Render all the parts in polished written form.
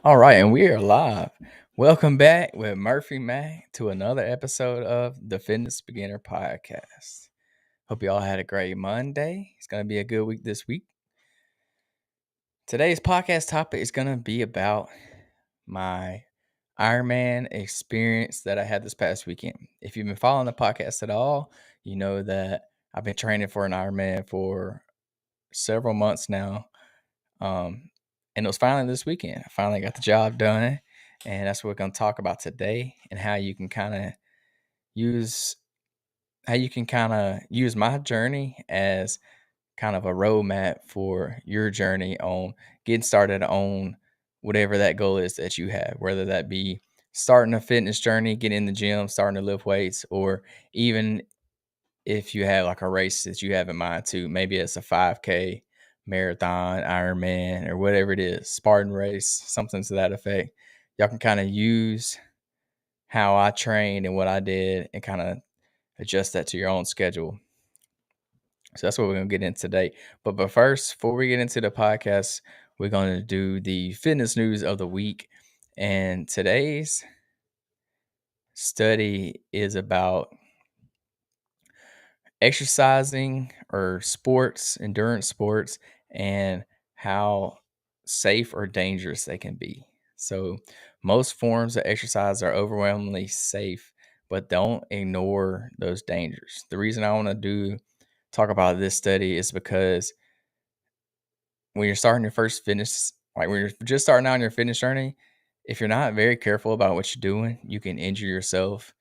All right, and we are live. Welcome back with Murphy Mac to another episode of the Fitness Beginner Podcast. Hope you all had a great Monday. It's going to be a good week this week. Today's podcast topic is going to be about my Ironman experience that I had this past weekend. If you've been following the podcast at all, you know that I've been training for an Ironman for several months now. And it was finally this weekend. I finally got the job done. And that's what we're going to talk about today, and how you can kind of use my journey as kind of a roadmap for your journey on getting started on whatever that goal is that you have, whether that be starting a fitness journey, getting in the gym, starting to lift weights, or even if you have like a race that you have in mind too. Maybe it's a 5K, marathon, Ironman, or whatever it is, Spartan race, something to that effect. Y'all can kind of use how I trained and what I did and kind of adjust that to your own schedule. So that's what we're going to get into today. But first, before we get into the podcast, we're going to do the fitness news of the week. And today's study is about exercising or sports, endurance sports, and how safe or dangerous they can be. So, most forms of exercise are overwhelmingly safe, but don't ignore those dangers. The reason I want to talk about this study is because when you're starting your first fitness, like when you're just starting out on your fitness journey, if you're not very careful about what you're doing, you can injure yourself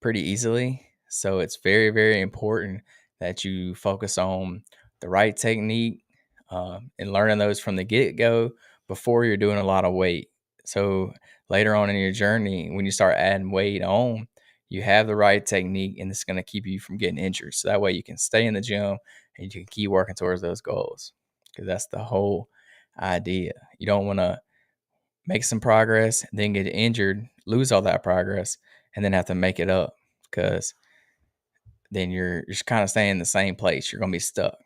pretty easily. So it's very, very important that you focus on the right technique, and learning those from the get go before you're doing a lot of weight. So later on in your journey, when you start adding weight on, you have the right technique, and it's going to keep you from getting injured. So that way you can stay in the gym and you can keep working towards those goals, because that's the whole idea. You don't want to make some progress, then get injured, lose all that progress, and then have to make it up, because then you're just kind of staying in the same place. You're going to be stuck.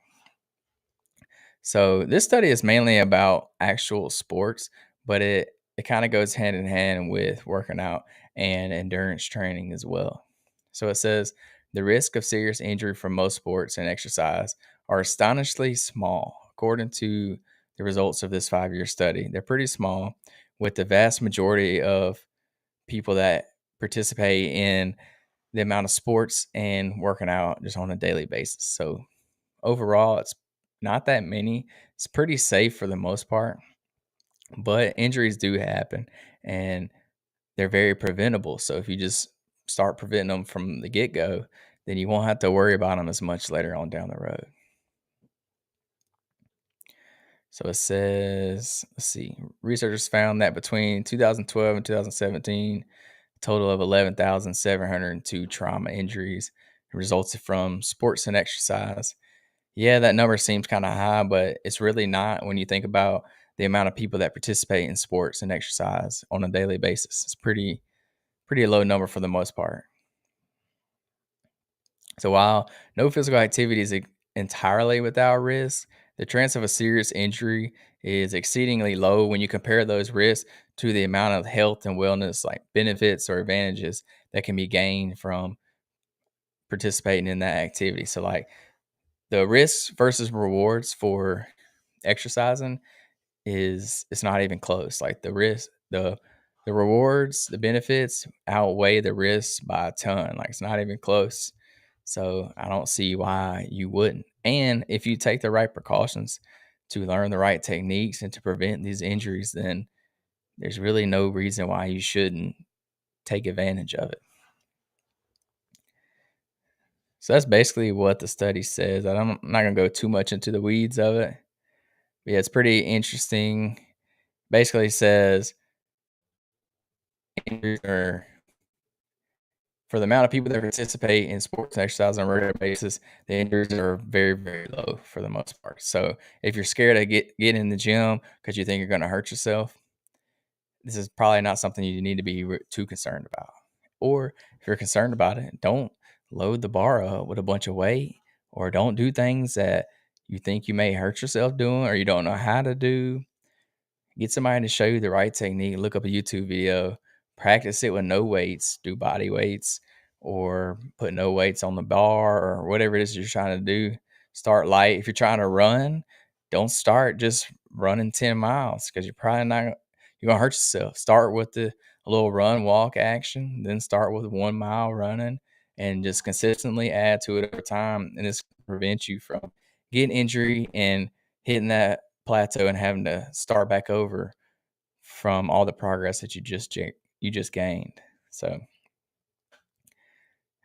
So this study is mainly about actual sports, but it kind of goes hand in hand with working out and endurance training as well. So it says the risk of serious injury from most sports and exercise are astonishingly small, according to the results of this 5-year study. They're pretty small, with the vast majority of people that participate in the amount of sports and working out just on a daily basis. So overall, it's not that many. It's pretty safe for the most part, but injuries do happen and they're very preventable. So if you just start preventing them from the get go, then you won't have to worry about them as much later on down the road. So it says, let's see, researchers found that between 2012 and 2017, a total of 11,702 trauma injuries resulted from sports and exercise. Yeah, that number seems kind of high, but it's really not when you think about the amount of people that participate in sports and exercise on a daily basis. It's pretty low number for the most part. So while no physical activity is entirely without risk, the chance of a serious injury is exceedingly low when you compare those risks to the amount of health and wellness, like benefits or advantages that can be gained from participating in that activity. So like the risks versus rewards for exercising it's not even close. Like the rewards, the benefits outweigh the risks by a ton. Like it's not even close. So I don't see why you wouldn't. And if you take the right precautions to learn the right techniques and to prevent these injuries, then there's really no reason why you shouldn't take advantage of it. So that's basically what the study says. I'm not going to go too much into the weeds of it. But yeah, it's pretty interesting. Basically says injuries are, for the amount of people that participate in sports and exercise on a regular basis, the injuries are very, very low for the most part. So if you're scared to get in the gym because you think you're going to hurt yourself, this is probably not something you need to be too concerned about. Or if you're concerned about it, don't load the bar up with a bunch of weight, or don't do things that you think you may hurt yourself doing or you don't know how to do. Get somebody to show you the right technique. Look up a YouTube video, practice it with no weights, do body weights, or put no weights on the bar or whatever it is you're trying to do. Start light. If you're trying to run, don't start just running 10 miles because you're probably not, you're going to hurt yourself. Start with the a little run walk action, then start with 1 mile running and just consistently add to it over time. And this prevents you from getting injury and hitting that plateau and having to start back over from all the progress that you just gained. So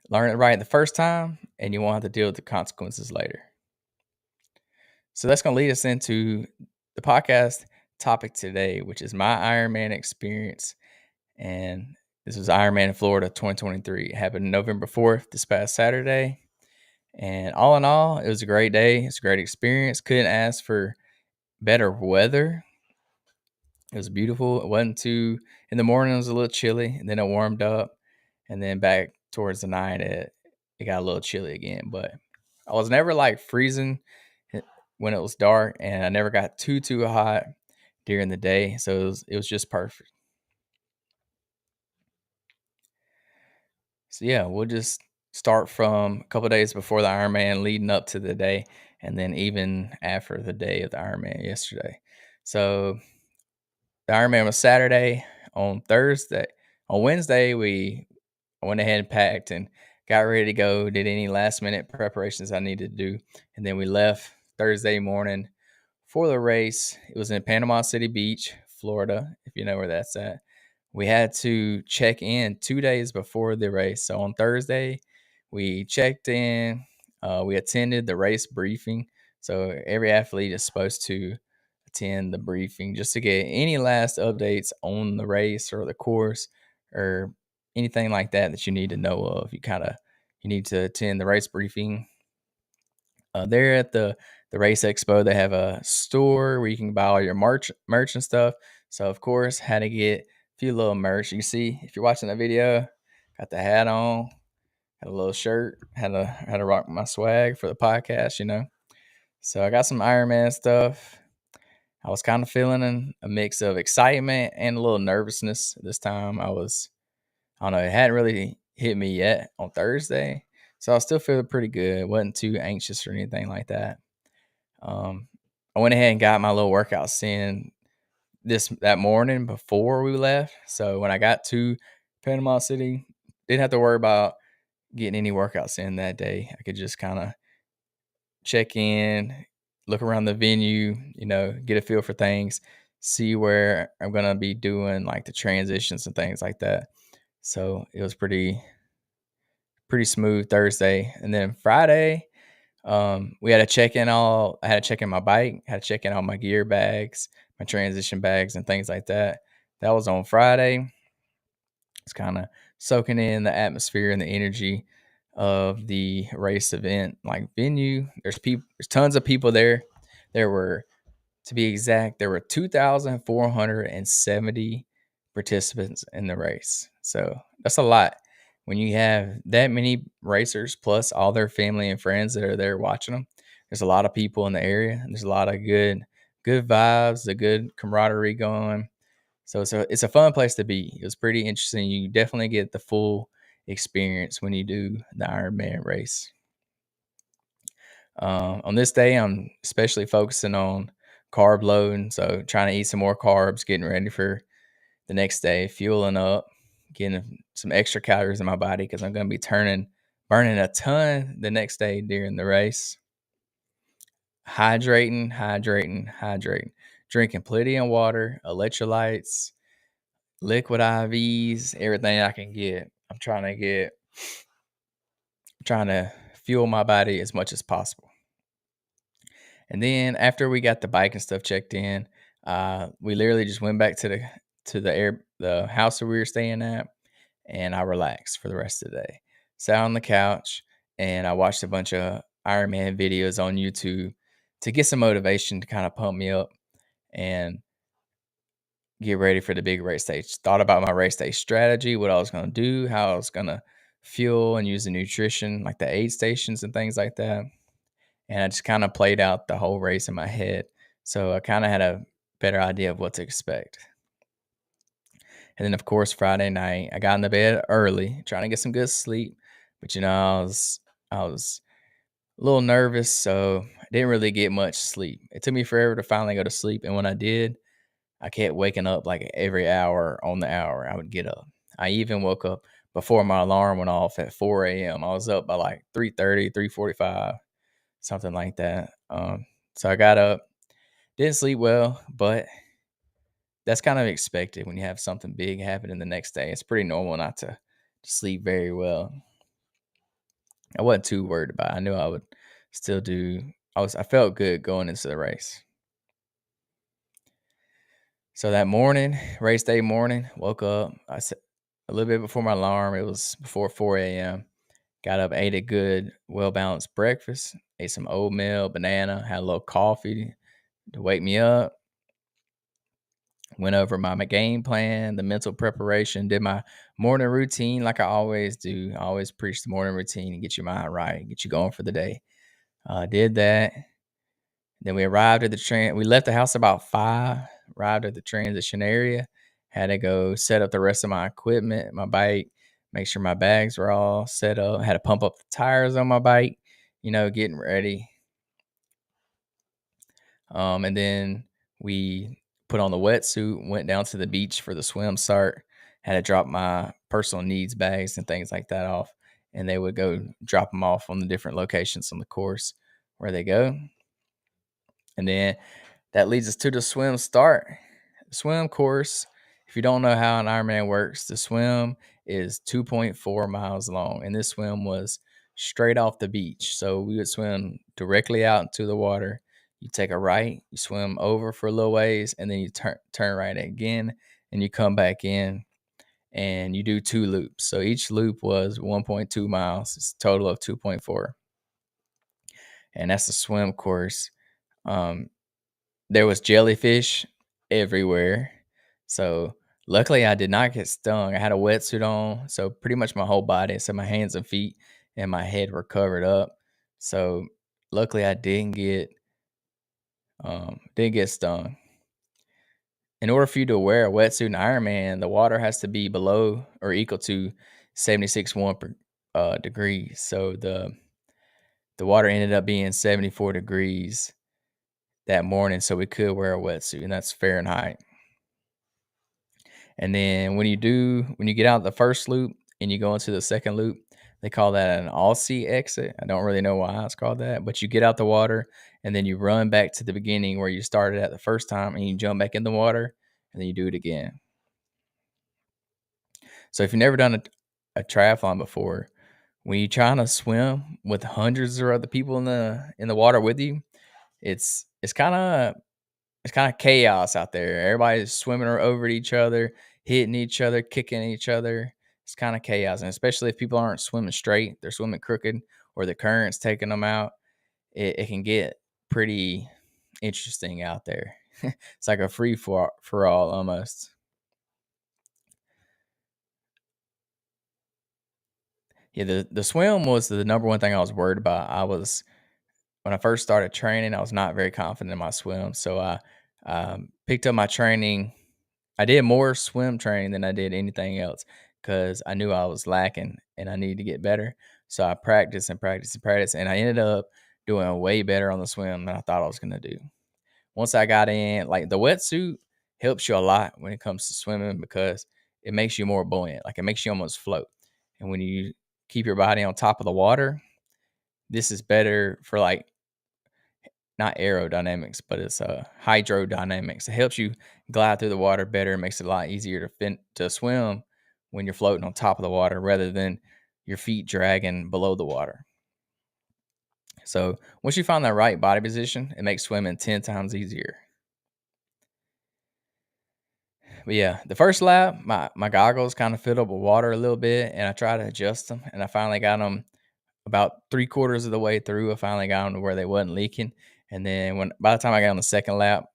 learn it right the first time, and you won't have to deal with the consequences later. So that's going to lead us into the podcast topic today, which is my Ironman experience. And this was Ironman in Florida 2023. It happened November 4th, this past Saturday. And all in all, it was a great day. It's a great experience. Couldn't ask for better weather. It was beautiful. It wasn't too in the morning. It was a little chilly, and then it warmed up, and then back towards the night, it got a little chilly again. But I was never like freezing when it was dark, and I never got too hot during the day. So it was just perfect. So yeah, we'll just start from a couple days before the Ironman, leading up to the day, and then even after the day of the Ironman yesterday. So the Ironman was Saturday. On Wednesday, I went ahead and packed and got ready to go. Did any last minute preparations I needed to do, and then we left Thursday morning for the race. It was in Panama City Beach, Florida, if you know where that's at. We had to check in 2 days before the race. So on Thursday, we checked in. We attended the race briefing. So every athlete is supposed to attend the briefing just to get any last updates on the race or the course or anything like that that you need to know of. You need to attend the race briefing. There at the race expo, they have a store where you can buy all your merch and stuff. So of course, had to get a few little merch. You see, if you're watching the video, got the hat on, had a little shirt, had to rock my swag for the podcast, you know. So I got some Ironman stuff. I was kind of feeling a mix of excitement and a little nervousness this time. I don't know, it hadn't really hit me yet on Thursday. So I was still feeling pretty good. Wasn't too anxious or anything like that. Um, I went ahead and got my little workouts in that morning before we left. So when I got to Panama City, didn't have to worry about getting any workouts in that day. I could just kind of check in, look around the venue, you know, get a feel for things, see where I'm gonna be doing like the transitions and things like that. So it was pretty smooth Thursday, and then Friday, we had to check in all. I had to check in my bike, had to check in all my gear bags, my transition bags, and things like that. That was on Friday. It's kind of soaking in the atmosphere and the energy of the race event, like venue. There's tons of people there. There were, to be exact, there were 2,470 participants in the race. So that's a lot. When you have that many racers plus all their family and friends that are there watching them, there's a lot of people in the area. And there's a lot of good vibes, a good camaraderie going. So it's a fun place to be. It was pretty interesting. You definitely get the full experience when you do the Ironman race. On this day, I'm especially focusing on carb loading, so trying to eat some more carbs, getting ready for the next day, fueling up, getting some extra calories in my body because I'm going to be burning a ton the next day during the race. Hydrating, drinking plenty of water, electrolytes, liquid IVs, everything I can get. Trying to fuel my body as much as possible. And then after we got the bike and stuff checked in, we literally just went back to the house that we were staying at, and I relaxed for the rest of the day. Sat on the couch and I watched a bunch of Ironman videos on YouTube to get some motivation to kind of pump me up and get ready for the big race stage. Thought about my race day strategy, what I was going to do, how I was going to fuel and use the nutrition, like the aid stations and things like that. And I just kind of played out the whole race in my head. So I kind of had a better idea of what to expect. And then, of course, Friday night, I got in the bed early, trying to get some good sleep. But I was a little nervous, so I didn't really get much sleep. It took me forever to finally go to sleep, and when I did, I kept waking up like every hour on the hour. I would get up. I even woke up before my alarm went off at 4 a.m. I was up by like 3:30, 3:45, something like that. So I got up, didn't sleep well, but that's kind of expected when you have something big happen in the next day. It's pretty normal not to sleep very well. I wasn't too worried about it. I knew I would still do. I felt good going into the race. So that morning, race day morning, woke up. I said a little bit before my alarm. It was before 4 a.m. Got up, ate a good, well balanced breakfast. Ate some oatmeal, banana, had a little coffee to wake me up. Went over my game plan, the mental preparation, did my morning routine like I always do. I always preach the morning routine and get your mind right, get you going for the day. Did that. Then we arrived at the train. We left the house about 5, arrived at the transition area, had to go set up the rest of my equipment, my bike, make sure my bags were all set up, had to pump up the tires on my bike, getting ready. And then we put on the wetsuit, went down to the beach for the swim start, had to drop my personal needs bags and things like that off. And they would go drop them off on the different locations on the course where they go. And then that leads us to the swim start. Swim course, if you don't know how an Ironman works, the swim is 2.4 miles long. And this swim was straight off the beach. So we would swim directly out into the water. You take a right, you swim over for a little ways, and then you turn right again, and you come back in, and you do 2 loops. So each loop was 1.2 miles. It's a total of 2.4. And that's the swim course. There was jellyfish everywhere. So luckily I did not get stung. I had a wetsuit on, so pretty much my whole body, so my hands and feet and my head were covered up. So luckily I didn't get stung. In order for you to wear a wetsuit in Ironman, the water has to be below or equal to 76.1 degrees. So the water ended up being 74 degrees that morning, so we could wear a wetsuit, and that's Fahrenheit. And then when you get out the first loop and you go into the second loop, they call that an Aussie exit. I don't really know why it's called that, but you get out the water and then you run back to the beginning where you started at the first time and you jump back in the water and then you do it again. So if you've never done a triathlon before, when you're trying to swim with hundreds of other people in the water with you, it's kind of chaos out there. Everybody's swimming over each other, hitting each other, kicking each other. It's kind of chaos, and especially if people aren't swimming straight, they're swimming crooked, or the current's taking them out. It can get pretty interesting out there. It's like a free for all almost. Yeah, the swim was the number one thing I was worried about. When I first started training, I was not very confident in my swim, so I picked up my training. I did more swim training than I did anything else because I knew I was lacking and I needed to get better. So I practiced and practiced and practiced, and I ended up doing way better on the swim than I thought I was going to do. Once I got in, like the wetsuit helps you a lot when it comes to swimming because it makes you more buoyant. Like it makes you almost float. And when you keep your body on top of the water, this is better for like not aerodynamics, but it's hydrodynamics. It helps you glide through the water better. It makes it a lot easier to swim when you're floating on top of the water rather than your feet dragging below the water. So once you find that right body position, it makes swimming 10 times easier. But yeah, the first lap, my goggles kind of filled up with water a little bit, and I tried to adjust them, and I finally got them about 3/4 of the way through. I finally got them to where they wasn't leaking, and then by the time I got on the second lap,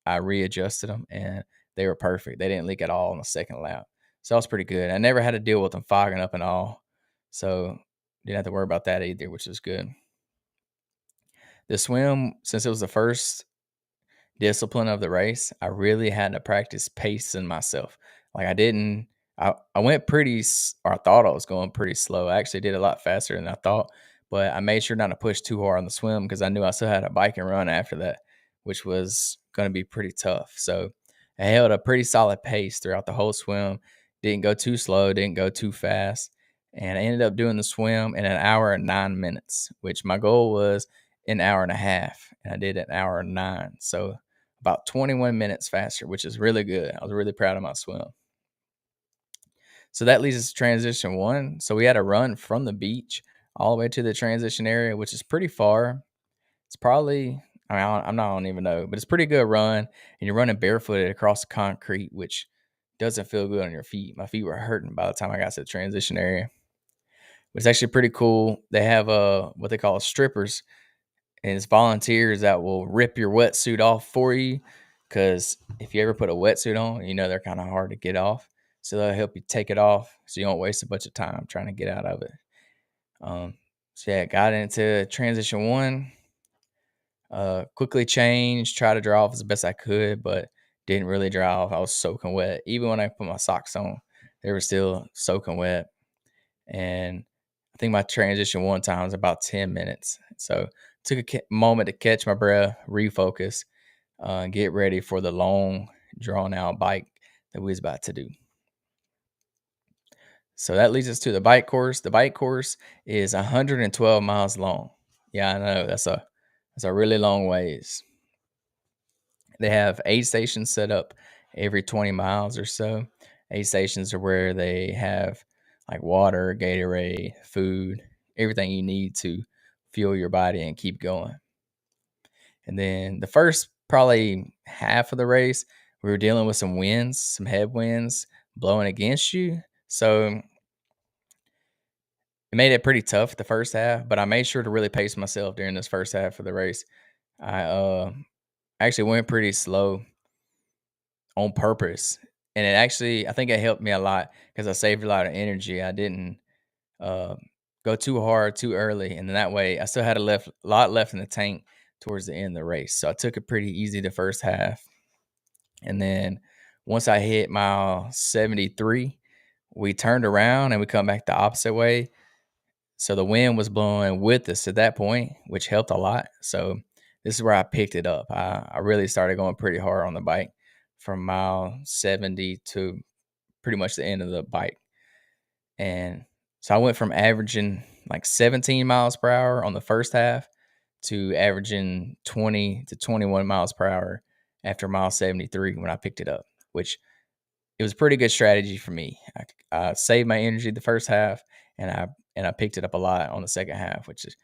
I readjusted them, and they were perfect. They didn't leak at all on the second lap, so that was pretty good. I never had to deal with them fogging up and all, so didn't have to worry about that either, which was good. The swim, since it was the first discipline of the race, I really had to practice pacing myself. Like I didn't, I went or I thought I was going pretty slow. I actually did a lot faster than I thought, but I made sure not to push too hard on the swim because I knew I still had a bike and run after that, which was going to be pretty tough. So I held a pretty solid pace throughout the whole swim. Didn't go too slow, didn't go too fast. And I ended up doing the swim in an hour and 9 minutes, which my goal was an hour and a half. And I did an hour and nine. So about 21 minutes faster, which is really good. I was really proud of my swim. So that leads us to transition one. So we had a run from the beach all the way to the transition area, which is pretty far. It's probably, I don't even know, but it's a pretty good run. And you're running barefooted across the concrete, which doesn't feel good on your feet. My feet were hurting by the time I got to the transition area. But it's actually pretty cool. They have what they call strippers, and it's volunteers that will rip your wetsuit off for you. Because if you ever put a wetsuit on, they're kind of hard to get off. So they'll help you take it off so you don't waste a bunch of time trying to get out of it. So yeah, got into transition one. Quickly changed, tried to dry off as best I could, but didn't really dry off. I was soaking wet. Even when I put my socks on, they were still soaking wet. And I think my transition one time was about 10 minutes. So took a moment to catch my breath, refocus, get ready for the long, drawn out bike that we was about to do. So that leads us to the bike course. The bike course is 112 miles long. Yeah, I know that's a really long ways. They have aid stations set up every 20 miles or so. Aid stations are where they have like water, Gatorade, food, everything you need to fuel your body and keep going. And then the first probably half of the race, we were dealing with some winds, some headwinds blowing against you. So it made it pretty tough the first half, but I made sure to really pace myself during this first half of the race. I actually went pretty slow on purpose. And I think it helped me a lot because I saved a lot of energy. I didn't uh, go too hard too early. And then that way I still had a lot left in the tank towards the end of the race. So I took it pretty easy the first half. And then once I hit mile 73, we turned around and we come back the opposite way. So the wind was blowing with us at that point, which helped a lot. So this is where I picked it up. I really started going pretty hard on the bike from mile 70 to pretty much the end of the bike. And so I went from averaging like 17 miles per hour on the first half to averaging 20 to 21 miles per hour after mile 73 when I picked it up, which it was a pretty good strategy for me. I saved my energy the first half, and I picked it up a lot on the second half, which is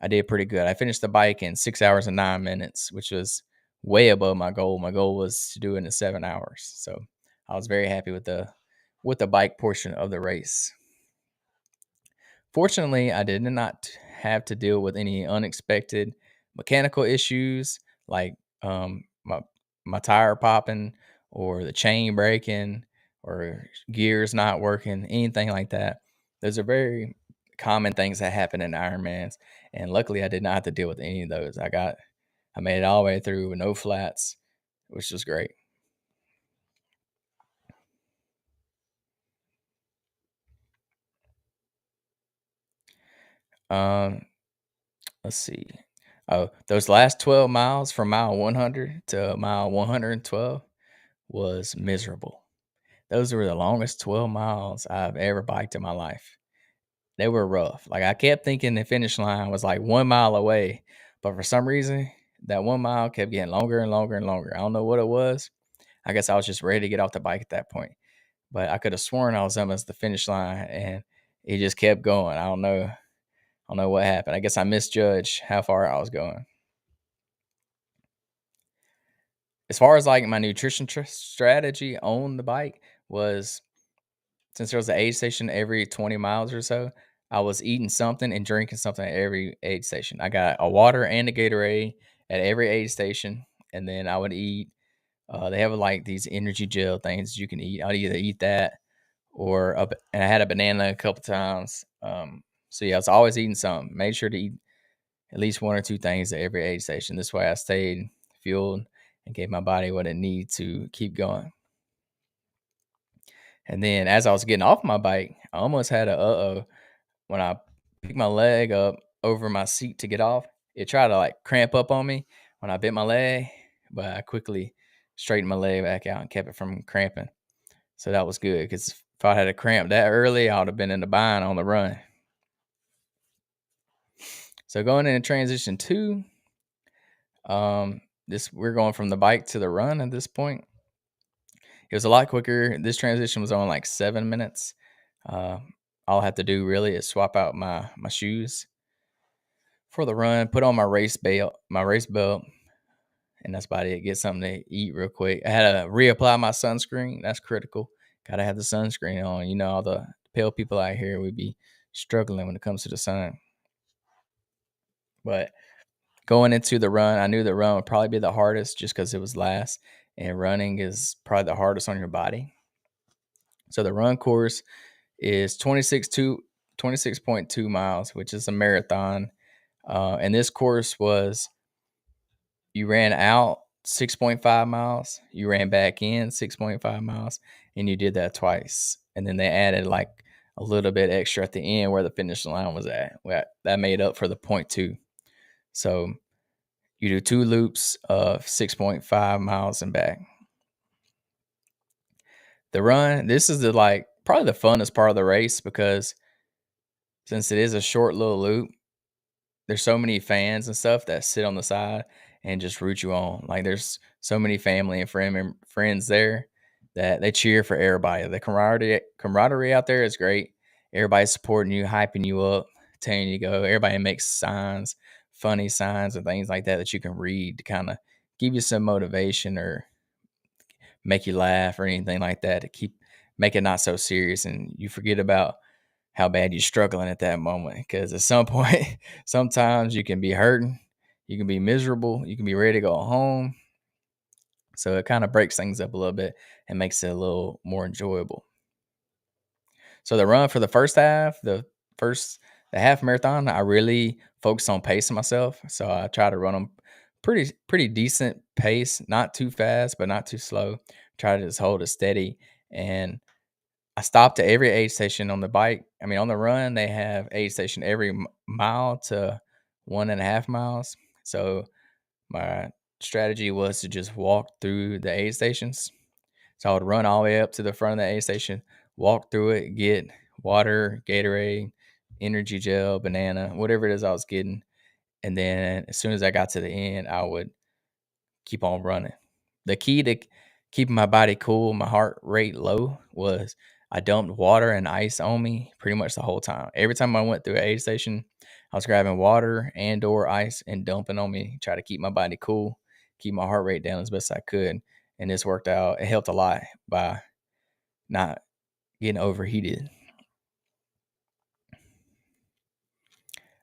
I did pretty good. I finished the bike in 6 hours and 9 minutes, which was way above my goal. My goal was to do it in 7 hours, so I was very happy with the bike portion of the race. Fortunately, I did not have to deal with any unexpected mechanical issues like my tire popping or the chain breaking or gears not working, anything like that. Those are very common things that happen in Ironmans, and luckily I did not have to deal with any of those. I made it all the way through with no flats, which was great. Um, let's see. Oh, those last 12 miles from mile 100 to mile 112 was miserable. Those were the longest 12 miles I've ever biked in my life. They were rough. Like I kept thinking the finish line was like 1 mile away, but for some reason, that 1 mile kept getting longer and longer and longer. I don't know what it was. I guess I was just ready to get off the bike at that point. But I could have sworn I was almost the finish line and it just kept going. I don't know what happened. I guess I misjudged how far I was going. As far as like my nutrition strategy on the bike was, since there was an aid station every 20 miles or so, I was eating something and drinking something at every aid station. I got a water and a Gatorade at every aid station, and then I would eat. They have like these energy gel things you can eat. I'd either eat that and I had a banana a couple times. So yeah, I was always eating something. Made sure to eat at least one or two things at every aid station. This way I stayed fueled and gave my body what it needed to keep going. And then as I was getting off my bike, I almost had a uh-oh when I picked my leg up over my seat to get off. It tried to like cramp up on me when I bent my leg, but I quickly straightened my leg back out and kept it from cramping. So that was good because if I had a cramp that early, I would have been in the bind on the run. So going into transition two, this we're going from the bike to the run at this point. It was a lot quicker. This transition was on like 7 minutes. Uh, all I have to do really is swap out my shoes for the run, put on my race belt, and that's about it. Get something to eat real quick. I had to reapply my sunscreen. That's critical. Gotta have the sunscreen on. You know, all the pale people out here would be struggling when it comes to the sun. But going into the run, I knew the run would probably be the hardest just because it was last, and running is probably the hardest on your body. So the run course is 26.2 miles, which is a marathon. And this course was you ran out 6.5 miles, you ran back in 6.5 miles, and you did that twice. And then they added like a little bit extra at the end where the finish line was at. That made up for the 0.2. So you do 2 loops of 6.5 miles and back. The run, this is probably the funnest part of the race because since it is a short little loop, there's so many fans and stuff that sit on the side and just root you on. Like there's so many family and friends there that they cheer for everybody. The camaraderie out there is great. Everybody's supporting you, hyping you up, telling you to go. Everybody makes signs, funny signs and things like that that you can read to kind of give you some motivation or make you laugh or anything like that to make it not so serious and you forget about how bad you're struggling at that moment. Because at some point, sometimes you can be hurting, you can be miserable, you can be ready to go home. So it kind of breaks things up a little bit and makes it a little more enjoyable. So the run for the first half, the half marathon, I really focused on pacing myself. So I try to run them pretty decent pace, not too fast, but not too slow. Try to just hold it steady. And I stopped at every aid station on the bike. I mean, on the run, they have aid station every mile to 1.5 miles. So my strategy was to just walk through the aid stations. So I would run all the way up to the front of the aid station, walk through it, get water, Gatorade, energy gel, banana, whatever it is I was getting. And then as soon as I got to the end, I would keep on running. The key to keeping my body cool, my heart rate low, was I dumped water and ice on me pretty much the whole time. Every time I went through an aid station, I was grabbing water and or ice and dumping on me, try to keep my body cool, keep my heart rate down as best I could. And this worked out. It helped a lot by not getting overheated.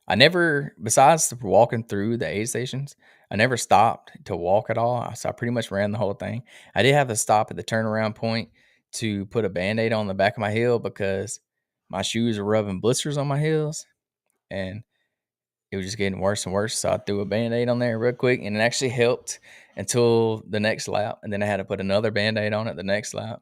I never, besides walking through the aid stations, I never stopped to walk at all. So I pretty much ran the whole thing. I did have to stop at the turnaround point to put a band-aid on the back of my heel because my shoes were rubbing blisters on my heels and it was just getting worse and worse. So I threw a band-aid on there real quick and it actually helped until the next lap. And then I had to put another band-aid on it the next lap.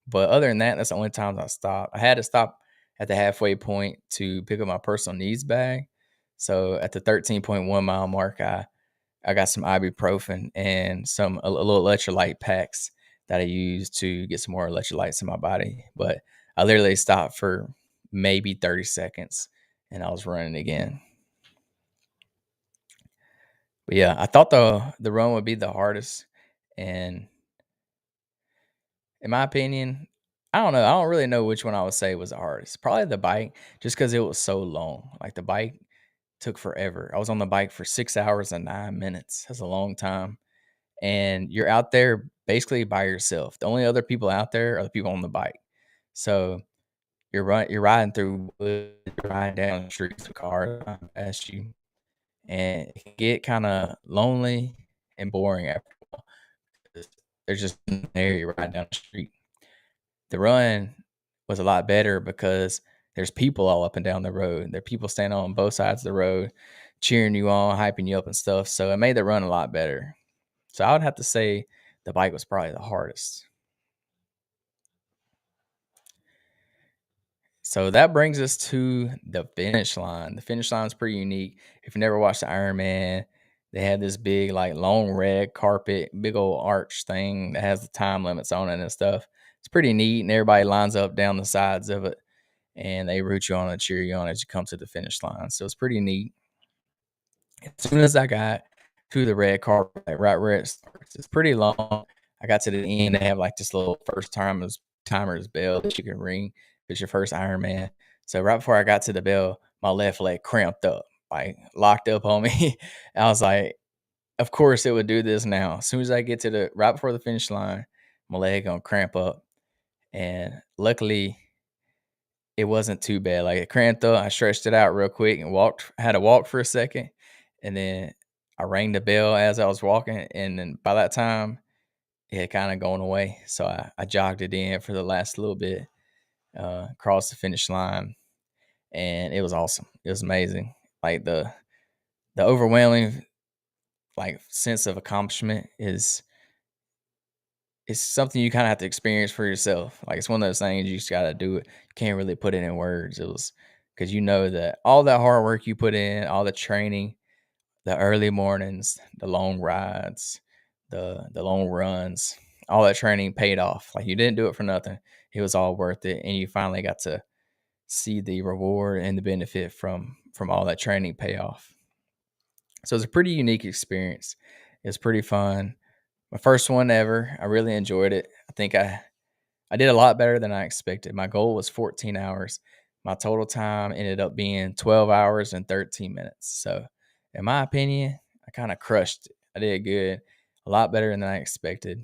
But other than that, that's the only times I stopped. I had to stop at the halfway point to pick up my personal needs bag. So at the 13.1 mile mark, I got some ibuprofen and a little electrolyte packs that I use to get some more electrolytes in my body. But I literally stopped for maybe 30 seconds and I was running again. But yeah, I thought the run would be the hardest. And in my opinion, I don't know. I don't really know which one I would say was the hardest. Probably the bike, just because it was so long. Like the bike took forever. I was on the bike for 6 hours and 9 minutes. That's a long time. And you're out there basically by yourself. The only other people out there are the people on the bike. So you're riding through woods, you're riding down the streets with cars past you, and it can get kind of lonely and boring after a while. 'Cause there's just an area you ride down the street. The run was a lot better because there's people all up and down the road. There are people standing on both sides of the road, cheering you on, hyping you up and stuff. So it made the run a lot better. So I would have to say the bike was probably the hardest. So that brings us to the finish line. The finish line is pretty unique. If you never watched the Ironman, they have this big, like, long red carpet, big old arch thing that has the time limits on it and stuff. It's pretty neat, and everybody lines up down the sides of it, and they root you on and cheer you on as you come to the finish line. So it's pretty neat. As soon as I got to the red carpet, like right where it starts, it's pretty long. I got to the end. They have like this little first timer's bell that you can ring if it's your first Ironman. So right before I got to the bell, my left leg cramped up, like locked up on me. I was like, of course it would do this now. As soon as I get to the right before the finish line, my leg gonna cramp up. And luckily it wasn't too bad. Like, it cramped up, I stretched it out real quick and had to walk for a second, and then I rang the bell as I was walking, and then by that time, it had kinda gone away, so I jogged it in for the last little bit, across the finish line, and it was awesome. It was amazing. Like, the overwhelming, like, sense of accomplishment is it's something you kinda have to experience for yourself. Like, it's one of those things you just gotta do it. You can't really put it in words. It was because you know that all that hard work you put in, all the training, the early mornings, the long rides, the long runs, all that training paid off. Like, you didn't do it for nothing. It was all worth it, and you finally got to see the reward and the benefit from all that training pay off. So it's a pretty unique experience. It's pretty fun. My first one ever. I really enjoyed it. I think I did a lot better than I expected. My goal was 14 hours. My total time ended up being 12 hours and 13 minutes. So, in my opinion, I kind of crushed it. I did good, a lot better than I expected.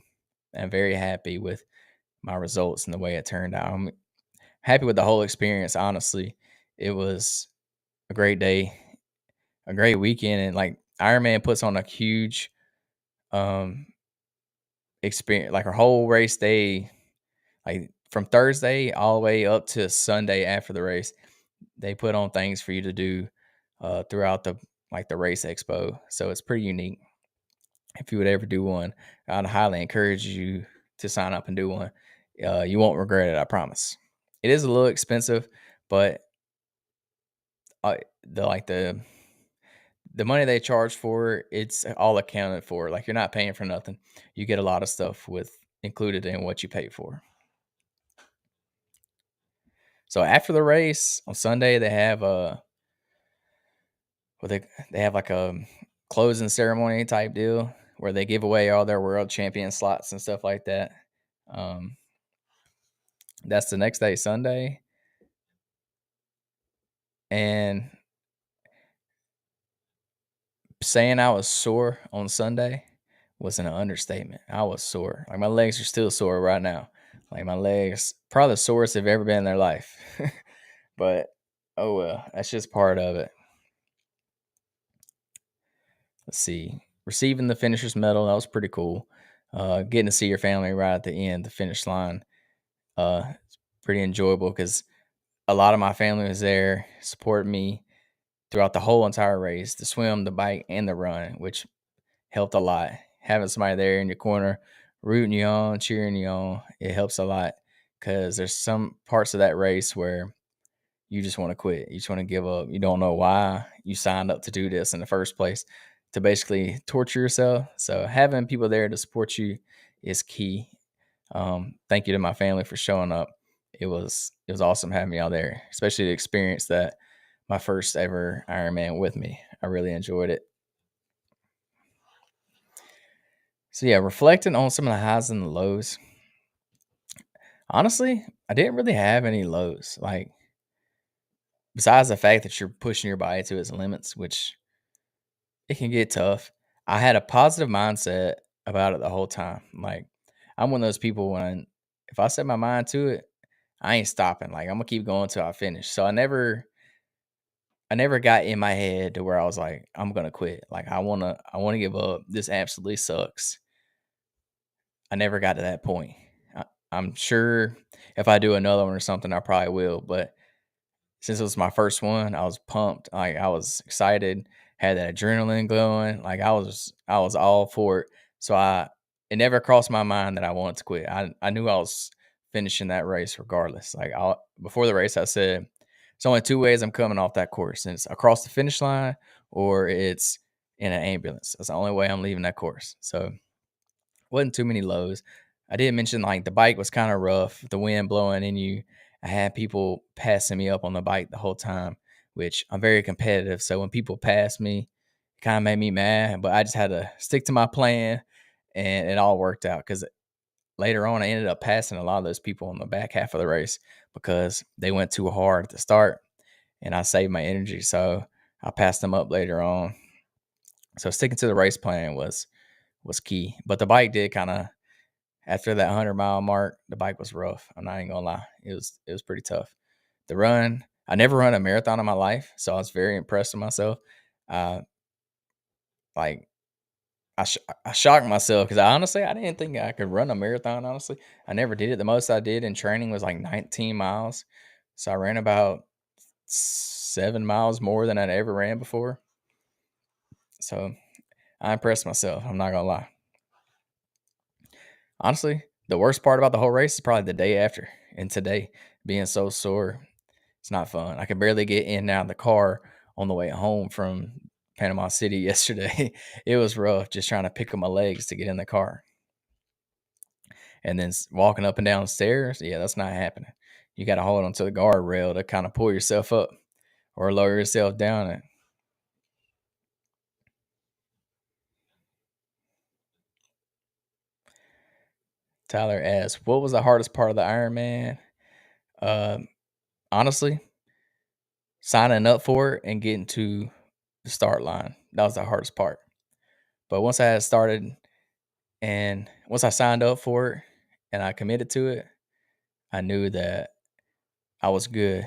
I'm very happy with my results and the way it turned out. I'm happy with the whole experience, honestly. It was a great day, a great weekend, and like Ironman puts on a huge um experience, like our whole race day, like from Thursday all the way up to Sunday after the race, they put on things for you to do throughout the race expo. So it's pretty unique. If you would ever do one, I'd highly encourage you to sign up and do one. You won't regret it, I promise. It is a little expensive, but uh, the like the money they charge for it, it's all accounted for. Like, you're not paying for nothing. You get a lot of stuff with included in what you pay for. So after the race on Sunday, they have a well, they have like a closing ceremony type deal where they give away all their world champion slots and stuff like that. Um, that's the next day, Sunday, and saying I was sore on Sunday was an understatement. I was sore. Like, my legs are still sore right now. Like, my legs probably the sorest they've ever been in their life. But oh well, that's just part of it. Let's see. Receiving the finisher's medal, that was pretty cool. Getting to see your family right at the end, the finish line, it's pretty enjoyable because a lot of my family was there, supporting me throughout the whole entire race, the swim, the bike, and the run, which helped a lot. Having somebody there in your corner, rooting you on, cheering you on, it helps a lot because there's some parts of that race where you just want to quit. You just want to give up. You don't know why you signed up to do this in the first place, to basically torture yourself. So having people there to support you is key. Thank you to my family for showing up. It was awesome having me out there, especially to experience that my first ever Ironman with me. I really enjoyed it. So yeah, reflecting on some of the highs and the lows. Honestly, I didn't really have any lows. Like, besides the fact that you're pushing your body to its limits, which it can get tough. I had a positive mindset about it the whole time. Like, I'm one of those people when if I set my mind to it, I ain't stopping. Like, I'm gonna keep going till I finish. So I never got in my head to where I was like, I'm gonna quit. Like, I wanna give up. This absolutely sucks. I never got to that point. I'm sure if I do another one or something, I probably will. But since it was my first one, I was pumped. Like, I was excited, had that adrenaline going. Like, I was all for it. So it never crossed my mind that I wanted to quit. I knew I was finishing that race regardless. Like before the race, I said, "There's only two ways I'm coming off that course, and it's across the finish line or it's in an ambulance. That's the only way I'm leaving that course." So wasn't too many lows. I did mention like the bike was kind of rough, the wind blowing in you. I had people passing me up on the bike the whole time, which I'm very competitive. So when people pass me, it kind of made me mad, but I just had to stick to my plan and it all worked out because later on I ended up passing a lot of those people on the back half of the race because they went too hard at the start and I saved my energy. So I passed them up later on. So sticking to the race plan was key. But the bike did kind of after that 100-mile mark, the bike was rough. I'm not even gonna lie. It was pretty tough. The run, I never run a marathon in my life, so I was very impressed with myself. Uh, like I shocked myself because I didn't think I could run a marathon. Honestly, I never did it. The most I did in training was like 19 miles. So I ran about 7 miles more than I'd ever ran before. So I impressed myself. I'm not gonna lie. Honestly, the worst part about the whole race is probably the day after and today being so sore. It's not fun. I could barely get in and out of the car on the way home from Panama City yesterday. It was rough just trying to pick up my legs to get in the car. And then walking up and down stairs, yeah, that's not happening. You got to hold onto the guardrail to kind of pull yourself up or lower yourself down. And Tyler asked, "What was the hardest part of the Ironman?" Um, Honestly, signing up for it and getting to the start line. That was the hardest part. But once I had started and once I signed up for it and I committed to it, I knew that I was good.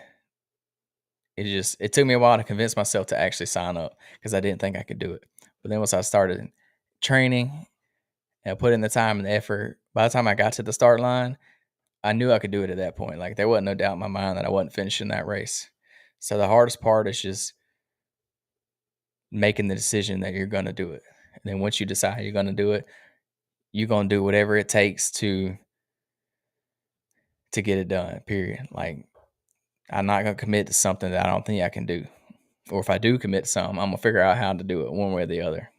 It took me a while to convince myself to actually sign up because I didn't think I could do it. But then once I started training and put in the time and the effort, by the time I got to the start line, I knew I could do it at that point. Like there wasn't no doubt in my mind that I wasn't finishing that race. So the hardest part is just making the decision that you're gonna do it. And then once you decide you're gonna do it, you're gonna do whatever it takes to get it done. Period. Like I'm not gonna commit to something that I don't think I can do. Or if I do commit to something, I'm gonna figure out how to do it one way or the other.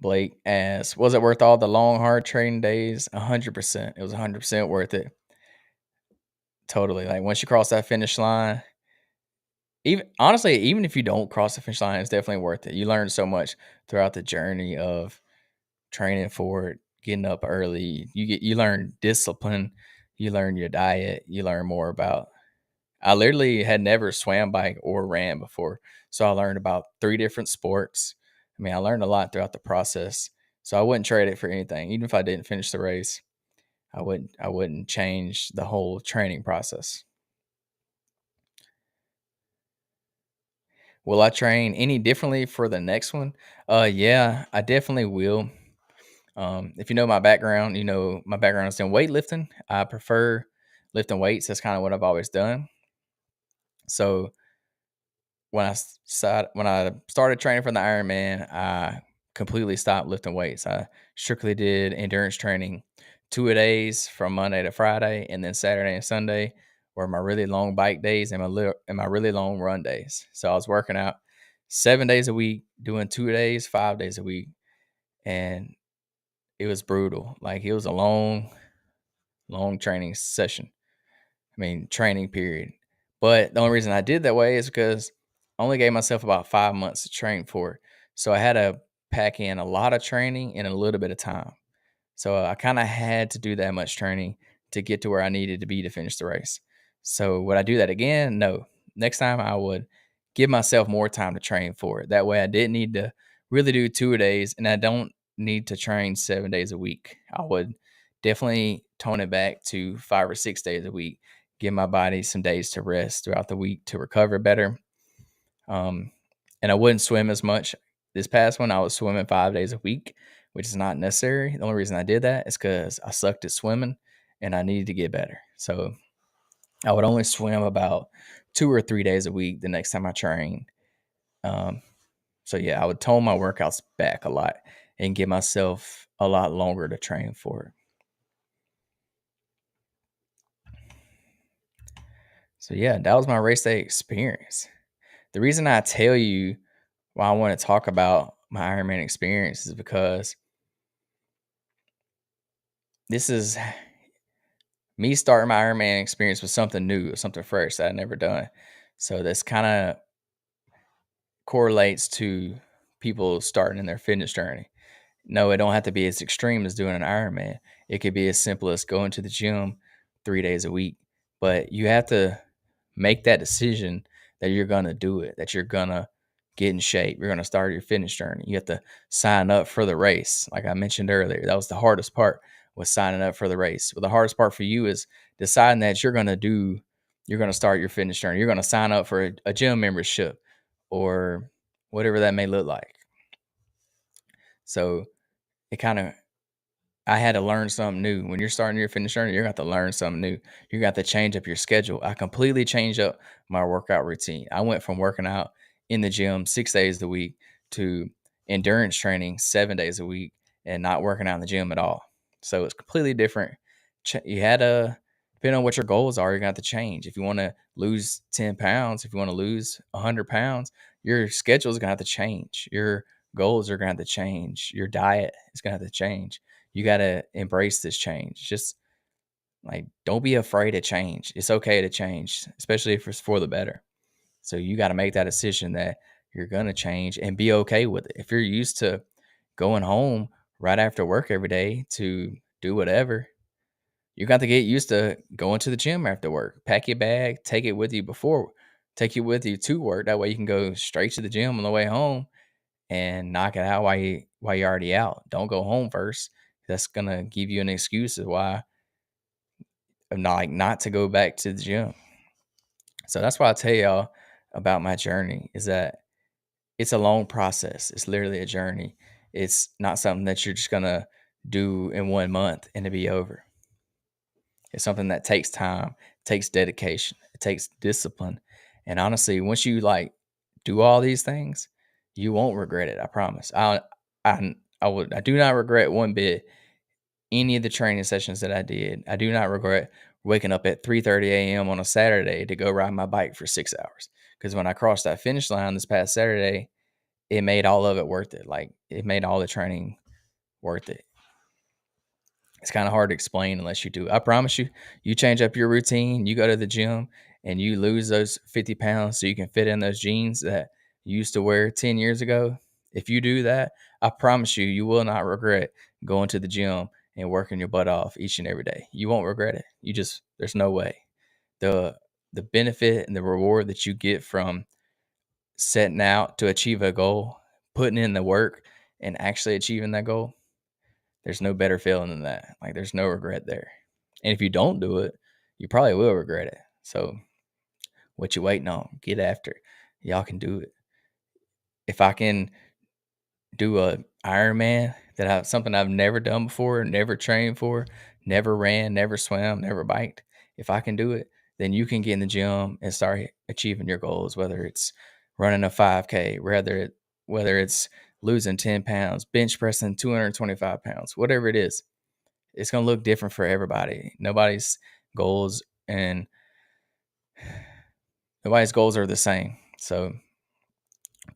Blake asks, was it worth all the long, hard training days? 100%. It was 100% worth it. Totally. Like once you cross that finish line, even if you don't cross the finish line, it's definitely worth it. You learn so much throughout the journey of training for it, getting up early. You learn discipline, you learn your diet, you learn more about. I literally had never swam, bike, or ran before, so I learned about 3 different sports. I mean, I learned a lot throughout the process, so I wouldn't trade it for anything. Even if I didn't finish the race, I wouldn't change the whole training process. Will I train any differently for the next one? Yeah, I definitely will. If you know my background, you know my background is in weightlifting. I prefer lifting weights. That's kind of what I've always done. So when I started training for the Ironman, I completely stopped lifting weights. I strictly did endurance training 2 days from Monday to Friday, and then Saturday and Sunday were my really long bike days and my really long run days. So I was working out 7 days a week, doing 2 days, 5 days a week, and it was brutal. Like it was a long training session. I mean, training period. But the only reason I did that way is because I only gave myself about 5 months to train for it. So I had to pack in a lot of training in a little bit of time. So I kind of had to do that much training to get to where I needed to be to finish the race. So would I do that again? No. Next time I would give myself more time to train for it. That way I didn't need to really do 2 days and I don't need to train 7 days a week. I would definitely tone it back to 5 or 6 days a week, give my body some days to rest throughout the week to recover better. Um, and I wouldn't swim as much. This past one, I was swimming 5 days a week, which is not necessary. The only reason I did that is because I sucked at swimming and I needed to get better. So I would only swim about 2 or 3 days a week the next time I trained. Um, So yeah, I would tone my workouts back a lot and give myself a lot longer to train for it. So yeah, that was my race day experience. The reason I tell you why I want to talk about my Ironman experience is because this is me starting my Ironman experience with something new, something fresh that I'd never done. So that's kind of correlates to people starting in their fitness journey. No, it don't have to be as extreme as doing an Ironman. It could be as simple as going to the gym 3 days a week. But you have to make that decision that you're gonna do it, that you're gonna get in shape. You're gonna start your fitness journey. You have to sign up for the race. Like I mentioned earlier, that was the hardest part, was signing up for the race. But the hardest part for you is deciding that you're gonna start your fitness journey. You're gonna sign up for a gym membership or whatever that may look like. So it kind of I had to learn something new. When you're starting your fitness journey, you're going to have to learn something new. You got to change up your schedule. I completely changed up my workout routine. I went from working out in the gym 6 days a week to endurance training 7 days a week and not working out in the gym at all. So it's completely different. You had to, depending on what your goals are, you're going to have to change. If you want to lose 10 pounds, if you want to lose 100 pounds, your schedule is going to have to change. Your goals are going to have to change. Your diet is going to have to change. You got to embrace this change. Just like, don't be afraid to change. It's okay to change, especially if it's for the better. So you got to make that decision that you're going to change and be okay with it. If you're used to going home right after work every day to do whatever, you got to get used to going to the gym after work. Pack your bag, take it with you take it with you to work. That way you can go straight to the gym on the way home and knock it out while you're already out. Don't go home first. That's gonna give you an excuse of why not to go back to the gym. So that's why I tell y'all about my journey is that it's a long process. It's literally a journey. It's not something that you're just gonna do in 1 month and it be over. It's something that takes time, takes dedication, it takes discipline. And honestly, once you like do all these things, you won't regret it. I promise. I do not regret one bit any of the training sessions that I did. I do not regret waking up at 3:30 a.m. on a Saturday to go ride my bike for 6 hours. Because when I crossed that finish line this past Saturday, it made all of it worth it. Like it made all the training worth it. It's kind of hard to explain unless you do. I promise you, you change up your routine, you go to the gym and you lose those 50 pounds so you can fit in those jeans that you used to wear 10 years ago. If you do that, I promise you, you will not regret going to the gym and working your butt off each and every day. You won't regret it. There's no way. The the benefit and the reward that you get from setting out to achieve a goal, putting in the work and actually achieving that goal, there's no better feeling than that. Like there's no regret there. And if you don't do it, you probably will regret it. So what you waiting on? Get after it. Y'all can do it. If I can do a Ironman something I've never done before, never trained for, never ran, never swam, never biked. If I can do it, then you can get in the gym and start achieving your goals, whether it's running a 5K, whether it's losing 10 pounds, bench pressing 225 pounds, whatever it is. It's going to look different for everybody. Goals and nobody's goals are the same. So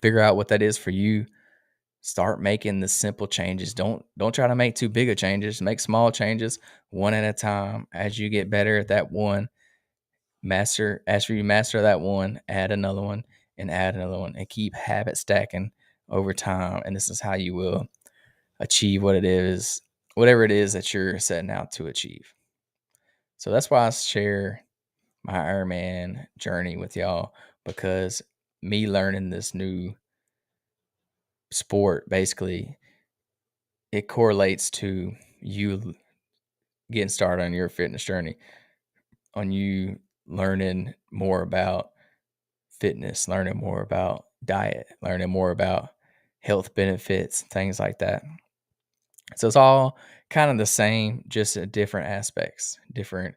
figure out what that is for you. Start making the simple changes. Don't try to make too big of changes. Make small changes one at a time. As you get better at that one, after you master that one, add another one and add another one and keep habit stacking over time. And this is how you will achieve whatever it is that you're setting out to achieve. So that's why I share my Ironman journey with y'all, because me learning this new sport, basically, it correlates to you getting started on your fitness journey, on you learning more about fitness, learning more about diet, learning more about health benefits, things like that. So it's all kind of the same, just at different aspects, different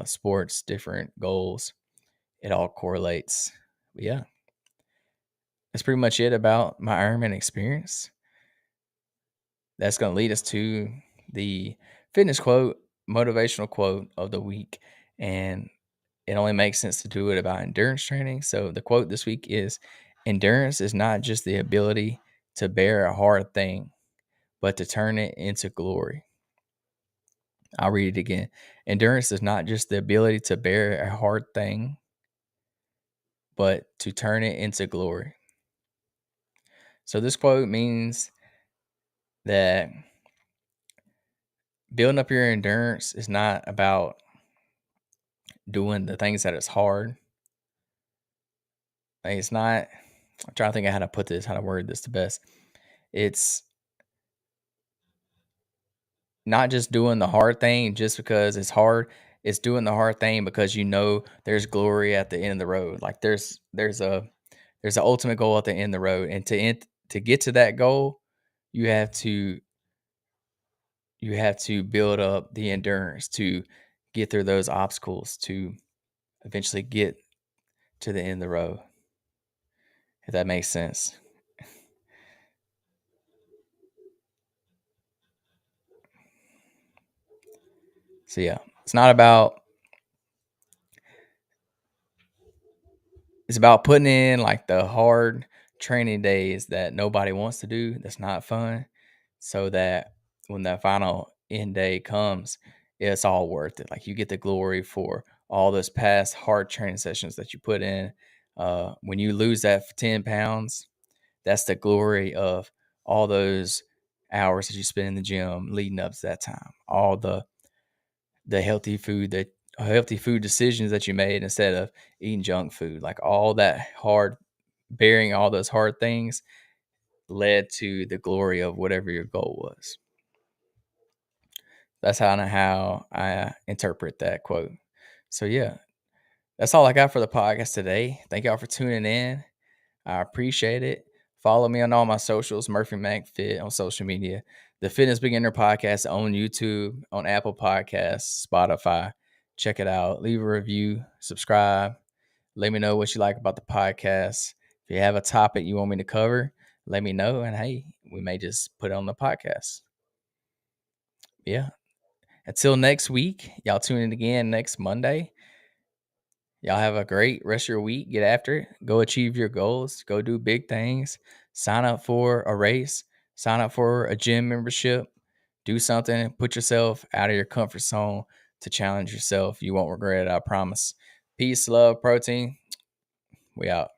sports, different goals. It all correlates. But yeah. that's pretty much it about my Ironman experience. That's going to lead us to the fitness quote, motivational quote of the week. And it only makes sense to do it about endurance training. So the quote this week is: endurance is not just the ability to bear a hard thing, but to turn it into glory. I'll read it again. Endurance is not just the ability to bear a hard thing, but to turn it into glory. So this quote means that building up your endurance is not about doing the things that is hard. Like, it's not, I'm trying to think of how to put this, how to word this the best. It's not just doing the hard thing just because it's hard. It's doing the hard thing because you know there's glory at the end of the road. Like there's an ultimate goal at the end of the road, and to get to that goal, you have to build up the endurance to get through those obstacles to eventually get to the end of the road. If that makes sense. So yeah, it's about putting in like the hard training days that nobody wants to do, that's not fun, so that when that final end day comes, it's all worth it. Like you get the glory for all those past hard training sessions that you put in. When you lose that 10 pounds, that's the glory of all those hours that you spend in the gym leading up to that time. All the healthy food decisions that you made instead of eating junk food, like all that hard bearing all those hard things led to the glory of whatever your goal was. That's how I interpret that quote. So yeah, that's all I got for the podcast today. Thank y'all for tuning in. I appreciate it. Follow me on all my socials, Murphy Mac Fit on social media, the Fitness Beginner Podcast on YouTube, on Apple Podcasts, Spotify. Check it out. Leave a review, subscribe. Let me know what you like about the podcast. If you have a topic you want me to cover, let me know. And hey, we may just put it on the podcast. Yeah. Until next week, y'all tune in again next Monday. Y'all have a great rest of your week. Get after it. Go achieve your goals. Go do big things. Sign up for a race. Sign up for a gym membership. Do something. Put yourself out of your comfort zone to challenge yourself. You won't regret it, I promise. Peace, love, protein. We out.